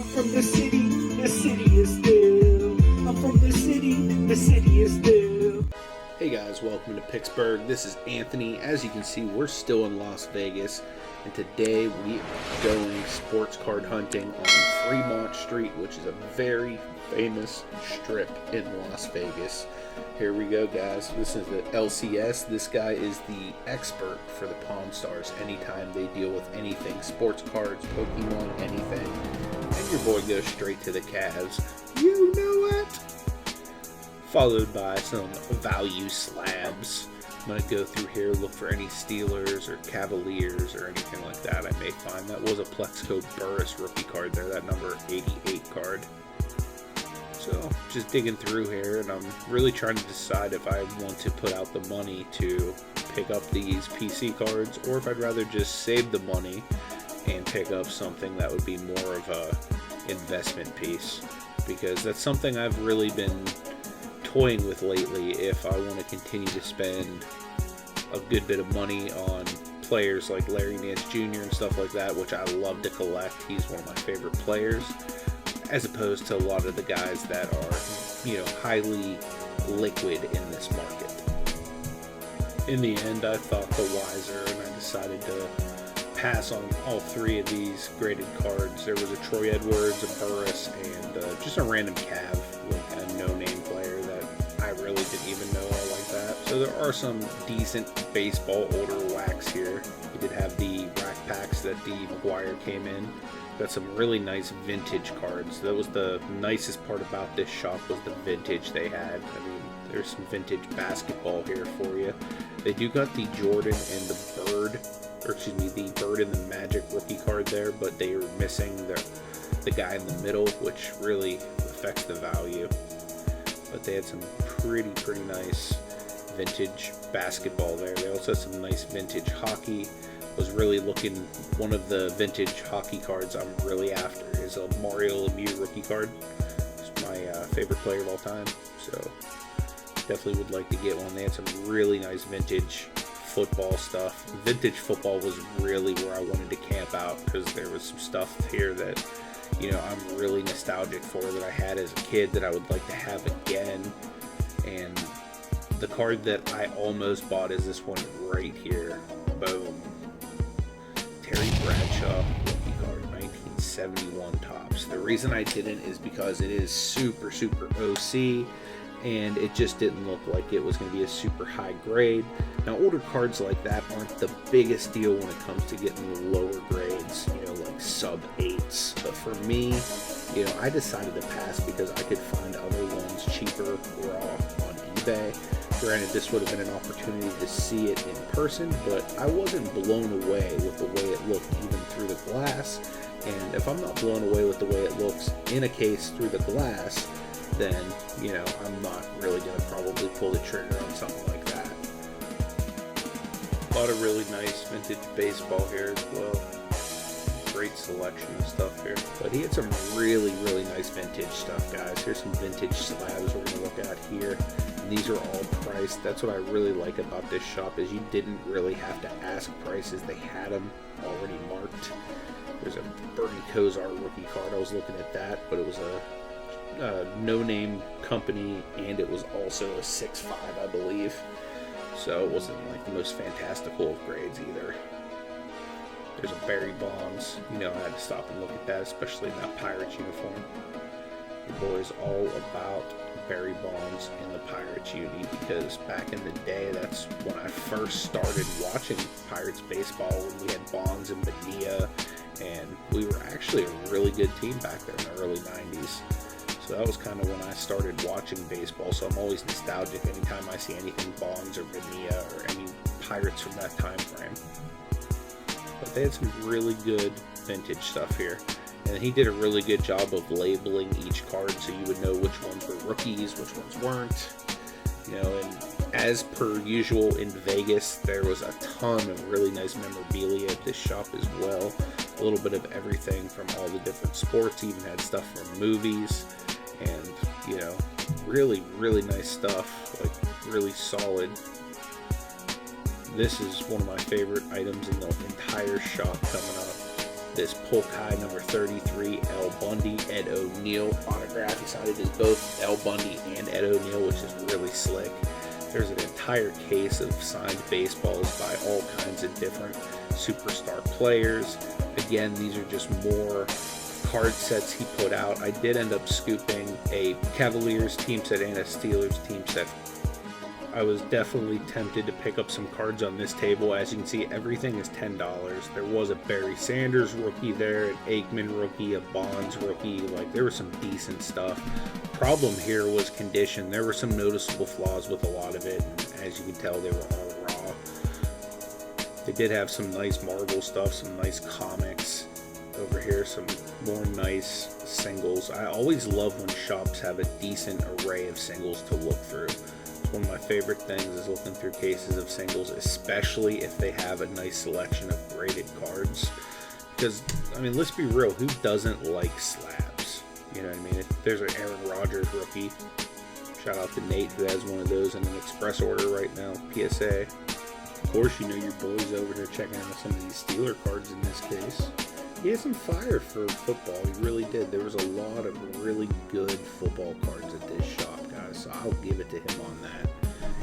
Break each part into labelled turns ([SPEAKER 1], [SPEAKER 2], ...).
[SPEAKER 1] from the city is still. I'm from the city is still.
[SPEAKER 2] Hey guys, welcome to Pittsburgh. This is Anthony. As you can see, we're still in Las Vegas, and today we are going sports card hunting on Fremont Street, which is a very famous strip in Las Vegas. Here we go, guys. This is the LCS. This guy is the expert for the Pawn Stars anytime they deal with anything, sports cards, Pokemon, anything. And your boy goes straight to the Cavs. You know it! Followed by some value slabs. I'm going to go through here, look for any Steelers or Cavaliers or anything like that I may find. That was a Plexco Burris rookie card there, that number 88 card. So, just digging through here, and I'm really trying to decide if I want to put out the money to pick up these PC cards, or if I'd rather just save the money and pick up something that would be more of a investment piece. Because that's something I've really been toying with lately if I want to continue to spend a good bit of money on players like Larry Nance Jr. and stuff like that, which I love to collect. He's one of my favorite players, as opposed to a lot of the guys that are, highly liquid in this market. In the end, I thought the wiser, and I decided to pass on all three of these graded cards. There was a Troy Edwards, a Burris, and just a random Cav, like a no-name player that I really didn't even know all like that. So there are some decent baseball older wax here. We did have the rack packs that the McGuire came in. Got some really nice vintage cards. That was the nicest part about this shop, was the vintage they had. I mean, there's some vintage basketball here for you. They do got the Jordan and the Bird, the Bird and the Magic rookie card there, but they are missing the guy in the middle, which really affects the value. But they had some pretty nice vintage basketball there. They also had some nice vintage hockey. Was really looking, one of the vintage hockey cards I'm really after is a Mario Lemieux rookie card. It's my favorite player of all time, so definitely would like to get one. They had some really nice vintage football stuff. Vintage football was really where I wanted to camp out, because there was some stuff here that I'm really nostalgic for, that I had as a kid, that I would like to have again. And the card that I almost bought is this one right here. Boom. Terry Bradshaw rookie card, 1971 tops. The reason I didn't is because it is super OC, and it just didn't look like it was going to be a super high grade. Now, older cards like that aren't the biggest deal when it comes to getting the lower grades, like sub 8s. But for me, I decided to pass because I could find other ones cheaper raw on eBay. Granted, this would have been an opportunity to see it in person, but I wasn't blown away with the way it looked even through the glass. And if I'm not blown away with the way it looks in a case through the glass, then, I'm not really going to probably pull the trigger on something like that. A lot of really nice vintage baseball here as well. Great selection of stuff here. But he had some really nice vintage stuff, guys. Here's some vintage slabs we're going to look at here. And these are all priced. That's what I really like about this shop, is you didn't really have to ask prices. They had them already marked. There's a Bernie Kosar rookie card. I was looking at that, but it was a no-name company, and it was also a 6.5, I believe. So it wasn't like the most fantastical of grades either. There's a Barry Bonds. I had to stop and look at that, especially in that Pirates uniform. The boy's all about Barry Bonds in the Pirates uni, because back in the day, that's when I first started watching Pirates baseball, when we had Bonds and Bonilla, and we were actually a really good team back there in the early 90s. So that was kind of when I started watching baseball, so I'm always nostalgic anytime I see anything Bonds or Bonilla or any Pirates from that time frame. But they had some really good vintage stuff here. And he did a really good job of labeling each card so you would know which ones were rookies, which ones weren't. And as per usual in Vegas, there was a ton of really nice memorabilia at this shop as well. A little bit of everything from all the different sports, even had stuff from movies. And, really nice stuff, like really solid. This is one of my favorite items in the entire shop coming up. this Polkai number 33 L Bundy Ed O'Neill autograph. He signed it as both L Bundy and Ed O'Neill, which is really slick. There's an entire case of signed baseballs by all kinds of different superstar players. Again, these are just more card sets he put out. I did end up scooping a Cavaliers team set and a Steelers team set. I was definitely tempted to pick up some cards on this table. As you can see, everything is $10. There was a Barry Sanders rookie there, an Aikman rookie, a Bonds rookie. Like, there was some decent stuff. Problem here was condition. There were some noticeable flaws with a lot of it, and as you can tell, they were all raw. They did have some nice Marvel stuff, some nice comics over here, some more nice singles. I always love when shops have a decent array of singles to look through. One of my favorite things is looking through cases of singles, especially if they have a nice selection of graded cards. Because, I mean, let's be real, who doesn't like slabs? You know what I mean? There's an Aaron Rodgers rookie. Shout out to Nate, who has one of those in an express order right now, PSA. Of course, you know your boy's over here checking out some of these Steeler cards in this case. He had some fire for football, he really did. There was a lot of really good football cards at this shop, guys, so I'll give it to him on that.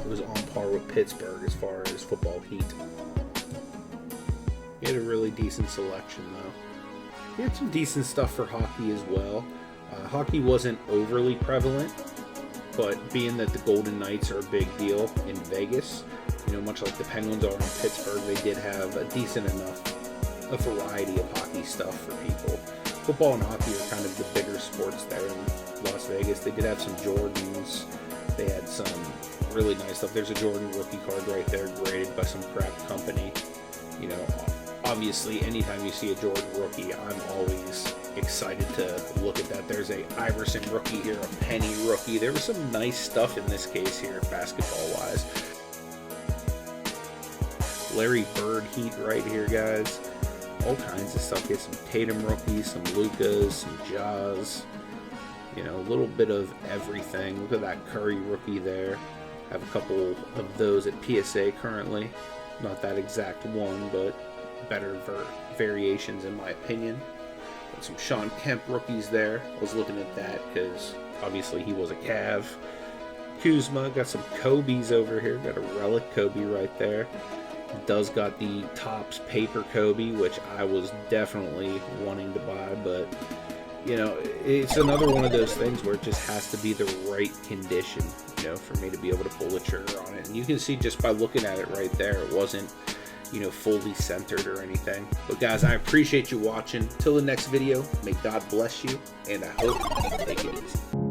[SPEAKER 2] It was on par with Pittsburgh as far as football heat. He had a really decent selection, though. He had some decent stuff for hockey as well. Hockey wasn't overly prevalent, but being that the Golden Knights are a big deal in Vegas, you know, much like the Penguins are in Pittsburgh, they did have a decent enough a variety of hockey stuff for people. Football and hockey are kind of the bigger sports there in Las Vegas. They did have some Jordans. They had some really nice stuff. There's a Jordan rookie card right there, graded by some crap company. You know, obviously, anytime you see a Jordan rookie, I'm always excited to look at that. There's a Iverson rookie here, a Penny rookie. There was some nice stuff in this case here, basketball-wise. Larry Bird heat right here, guys. All kinds of stuff. Get some Tatum rookies, some Lukas, some Jaws. You know, a little bit of everything. Look at that Curry rookie there. Have a couple of those at PSA currently. Not that exact one, but better variations in my opinion. Got some Sean Kemp rookies there. I was looking at that because obviously he was a Cav. Kuzma, got some Kobe's over here. Got a relic Kobe right there. Does got the Topps paper Kobe, which I was definitely wanting to buy, but you know, it's another one of those things where it just has to be the right condition, you know, for me to be able to pull the trigger on it. And you can see just by looking at it right there, it wasn't, you know, fully centered or anything. But guys, I appreciate you watching. Till the next video, may God bless you, and I hope you take it easy.